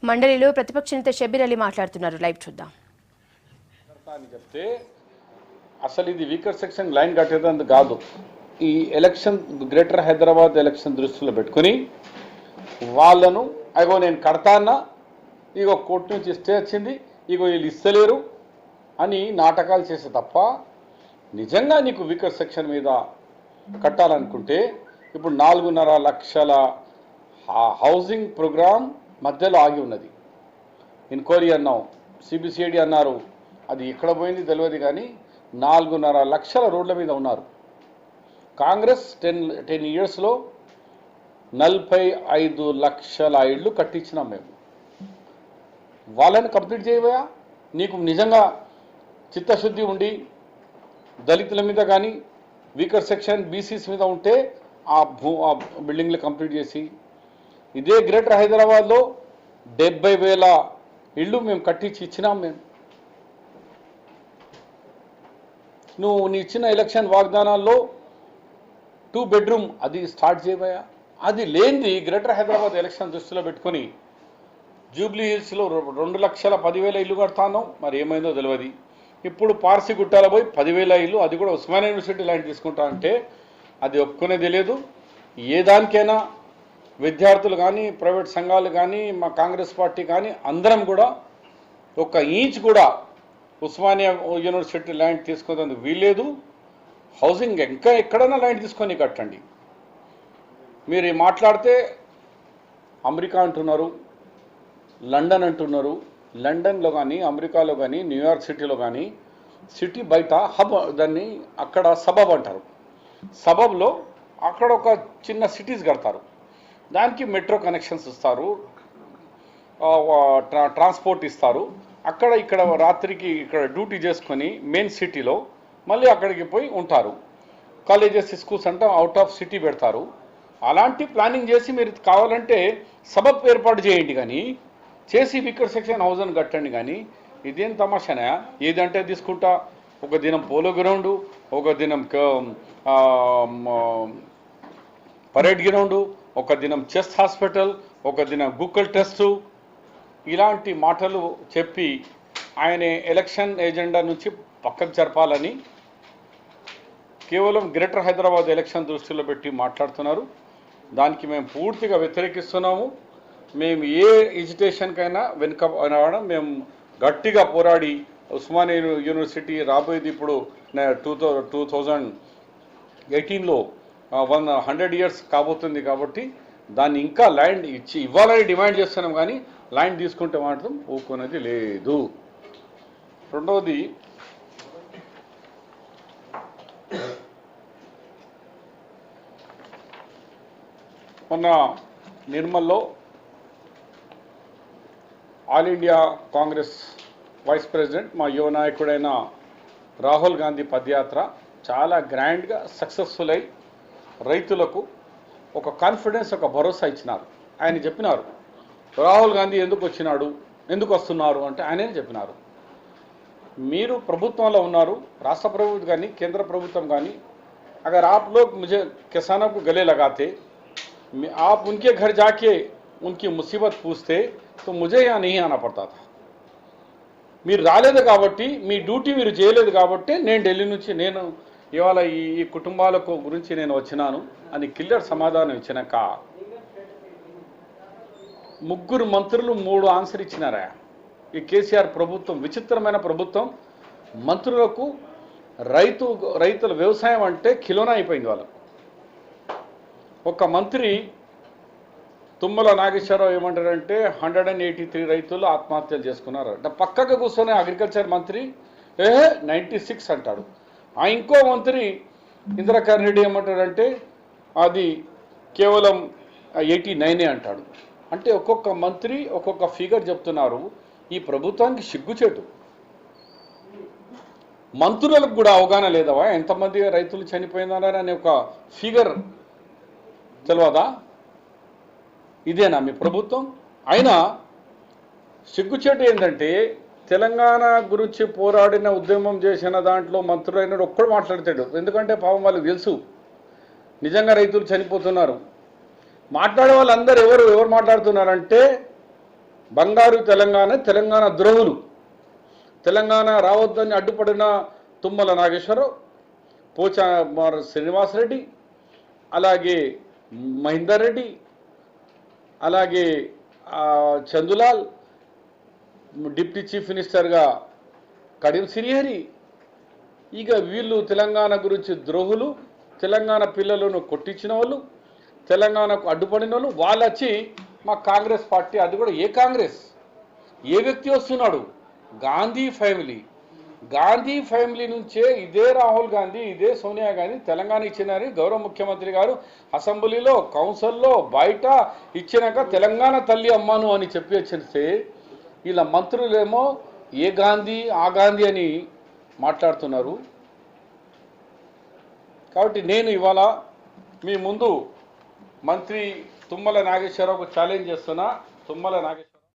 మండలిలో ప్రతిపక్ష నేత షబ్బీర్ అలీ మాట్లాడుతున్నారు. లైవ్ చూద్దాం. చెప్తే అసలు ఇది వీకర్ సెక్షన్ లైన్ కట్టేదందుకు కాదు. ఈ ఎలక్షన్ గ్రేటర్ హైదరాబాద్ ఎలక్షన్ దృష్టిలో పెట్టుకుని వాళ్ళను అగో నేను కడతాన్నా, ఇగో కోర్టు నుంచి స్టే వచ్చింది, ఇగో వీళ్ళు ఇస్తలేరు అని నాటకాలు చేసే తప్ప నిజంగా నీకు వీకర్ సెక్షన్ మీద కట్టాలనుకుంటే ఇప్పుడు 4.5 లక్షల హౌసింగ్ ప్రోగ్రామ్ మధ్యలో ఆగి ఉన్నది. ఇన్క్వైరీ అన్నాం, సిబిసిఐడి అన్నారు, అది ఎక్కడ పోయింది తెలియదు. కానీ 4.5 లక్షల రోడ్ల మీద ఉన్నారు. కాంగ్రెస్ 10 ఇయర్స్లో 45 లక్షల ఇళ్ళు కట్టించినాం మేము. వాళ్ళని కంప్లీట్ చేయబోయా? నీకు నిజంగా చిత్తశుద్ధి ఉండి దళితుల మీద కానీ వీకర్ సెక్షన్ బీసీస్ మీద ఉంటే ఆ బిల్డింగ్లు కంప్లీట్ చేసి, ఇదే గ్రేటర్ హైదరాబాద్లో 70,000 ఇళ్ళు మేము కట్టించి ఇచ్చినాం. మేము నువ్వు నీ ఇచ్చిన ఎలక్షన్ వాగ్దానాల్లో 2 బెడ్రూమ్ అది స్టార్ట్ చేయబోయా? అది లేనిది గ్రేటర్ హైదరాబాద్ ఎలక్షన్ దృష్టిలో పెట్టుకొని జూబ్లీ హిల్స్లో 2,10,000 ఇల్లు కడతాను, మరి ఏమైందో తెలియదు. ఇప్పుడు పార్సీ గుట్టాల పోయి 10,000 ఇల్లు, అది కూడా ఉస్మానియా యూనివర్సిటీ ల్యాండ్ తీసుకుంటా అంటే అది ఒప్పుకునేది లేదు. ఏ దానికైనా విద్యార్థులు కానీ ప్రైవేట్ సంఘాలు కానీ మా కాంగ్రెస్ పార్టీ కానీ అందరం కూడా 1 ఇంచ్ కూడా ఉస్మానియా యూనివర్సిటీ ల్యాండ్ తీసుకునేందుకు వీల్లేదు. హౌసింగ్ ఇంకా ఎక్కడైనా ల్యాండ్ తీసుకొని కట్టండి. మీరు మాట్లాడితే అమెరికా అంటున్నారు, లండన్ అంటున్నారు. లండన్లో కానీ అమెరికాలో కానీ న్యూయార్క్ సిటీలో కానీ సిటీ బయట హబ్, దాన్ని అక్కడ సబబ్ అంటారు. సబబ్లో అక్కడ ఒక చిన్న సిటీస్ కడతారు. దానికి మెట్రో కనెక్షన్స్ ఇస్తారు, ట్రాన్స్పోర్ట్ ఇస్తారు. అక్కడ ఇక్కడ రాత్రికి ఇక్కడ డ్యూటీ చేసుకొని మెయిన్ సిటీలో మళ్ళీ అక్కడికి పోయి ఉంటారు. కాలేజెస్ స్కూల్స్ అంటే అవుట్ ఆఫ్ సిటీ పెడతారు. అలాంటి ప్లానింగ్ చేసి మీరు కావాలంటే సబబ్ ఏర్పాటు చేయండి, కానీ చేసి వీకర్ సెక్షన్ హౌస్ అని కట్టండి. కానీ ఇదేం తమాషానా? ఏదంటే తీసుకుంటా, ఒక దినం పోలో గ్రౌండు, ఒక దినం పరేడ్ గ్రౌండు, ఒక దినం చెస్ట్ హాస్పిటల్, ఒక దినం గూగుల్ టెస్టు, ఇలాంటి మాటలు చెప్పి ఆయన ఎలక్షన్ ఎజెండా నుంచి పక్కకు జరపాలని కేవలం గ్రేటర్ హైదరాబాద్ ఎలక్షన్ దృష్టిలో పెట్టి మాట్లాడుతున్నారు. దానికి మేము పూర్తిగా వ్యతిరేకిస్తున్నాము. మేము ఏ ఎజిటేషన్కైనా వెనుక రావడం, మేము గట్టిగా పోరాడి ఉస్మానియా యూనివర్సిటీ రాబోయేది ఇప్పుడు 2018లో 100 ఇయర్స్ కాబోతుంది. కాబట్టి దాన్ని ఇంకా ల్యాండ్ ఇవ్వాలని డిమాండ్ చేస్తున్నాం, కానీ ల్యాండ్ తీసుకుంటే మాత్రం ఊరుకునేది లేదు. రెండవది, మొన్న నిర్మల్లో all India Congress vice president మా యువ నాయకుడైన రాహుల్ గాంధీ పదయాత్ర చాలా గ్రాండ్గా సక్సెస్ఫుల్ అయి రైతులకు ఒక కాన్ఫిడెన్స్, ఒక భరోసా ఇచ్చినారు. ఆయన చెప్పినారు, రాహుల్ గాంధీ ఎందుకు వచ్చినాడు, ఎందుకు వస్తున్నారు అంటే ఆయనే చెప్పినారు, మీరు ప్రభుత్వంలో ఉన్నారు, రాష్ట్ర ప్రభుత్వం కానీ కేంద్ర ప్రభుత్వం కానీ, अगर आप लोग मुझे किसानों को गले लगाते, आप उनके घर जाके उनकी मुसीबत पूछते तो मुझे यहाँ नहीं आना पड़ता था. మీరు రాలేదు కాబట్టి, మీ డ్యూటీ మీరు చేయలేదు కాబట్టి నేను ఢిల్లీ నుంచి నేను ఇవాళ ఈ కుటుంబాలకు గురించి నేను వచ్చినాను అని క్లియర్ సమాధానం ఇచ్చినాక 3 మంత్రులు 3 ఆన్సర్ ఇచ్చినారా. ఈ కేసీఆర్ ప్రభుత్వం విచిత్రమైన ప్రభుత్వం. మంత్రులకు రైతుల వ్యవసాయం అంటే కిలోనా అయిపోయింది వాళ్ళు. ఒక మంత్రి తుమ్మల నాగేశ్వరరావు ఏమంటారంటే 183 రైతులు ఆత్మహత్యలు చేసుకున్నారు అంటే, పక్కగా కూర్చొని అగ్రికల్చర్ మంత్రి 96 అంటాడు. ఇంకో మంత్రి ఇంద్రకరణ్ రెడ్డి ఏమంటాడంటే అది కేవలం 89 అంటాడు. అంటే ఒక్కొక్క మంత్రి ఒక్కొక్క ఫిగర్ చెప్తున్నారు. ఈ ప్రభుత్వానికి సిగ్గుచేటు. మంత్రులకు కూడా అవగాహన లేదవా ఎంతమంది రైతులు చనిపోయినారని అనే ఒక ఫిగర్ తెలియదా? ఇదేనా మీ ప్రభుత్వం? అయినా సిగ్గుచేటు ఏంటంటే, తెలంగాణ గురించి పోరాడిన ఉద్యమం చేసిన దాంట్లో మంత్రులైన ఒక్కడు మాట్లాడతాడు. ఎందుకంటే పాపం వాళ్ళకి తెలుసు నిజంగా రైతులు చనిపోతున్నారు. మాట్లాడే వాళ్ళందరూ ఎవరు మాట్లాడుతున్నారంటే బంగారు తెలంగాణ, తెలంగాణ ద్రోహులు, తెలంగాణ రావద్దని అడ్డుపడిన తుమ్మల నాగేశ్వరరావు, పోచారం శ్రీనివాసరెడ్డి, అలాగే మహేందర్ రెడ్డి, అలాగే చందులాల్, డిప్యూటీ చీఫ్ మినిస్టర్గా కడియం శ్రీహరి. ఇక వీళ్ళు తెలంగాణ గురించి ద్రోహులు, తెలంగాణ పిల్లలను కొట్టించిన వాళ్ళు, తెలంగాణకు అడ్డుపడిన వాళ్ళు. వాళ్ళు వచ్చి మా కాంగ్రెస్ పార్టీ, అది కూడా ఏ కాంగ్రెస్, ఏ వ్యక్తి వస్తున్నాడు? గాంధీ ఫ్యామిలీ. గాంధీ ఫ్యామిలీ నుంచే ఇదే రాహుల్ గాంధీ, ఇదే సోనియా గాంధీ తెలంగాణ ఇచ్చినారని గౌరవ ముఖ్యమంత్రి గారు అసెంబ్లీలో, కౌన్సిల్లో, బయట ఇచ్చినాక తెలంగాణ తల్లి అమ్మాను అని చెప్పి వచ్చిస్తే, ఇలా మంత్రులేమో ఏ గాంధీ ఆ గాంధీ అని మాట్లాడుతున్నారు. కాబట్టి నేను ఇవాళ మీ ముందు మంత్రి తుమ్మల నాగేశ్వరరావుకు ఛాలెంజ్ చేస్తున్నా. తుమ్మల నాగేశ్వరరావు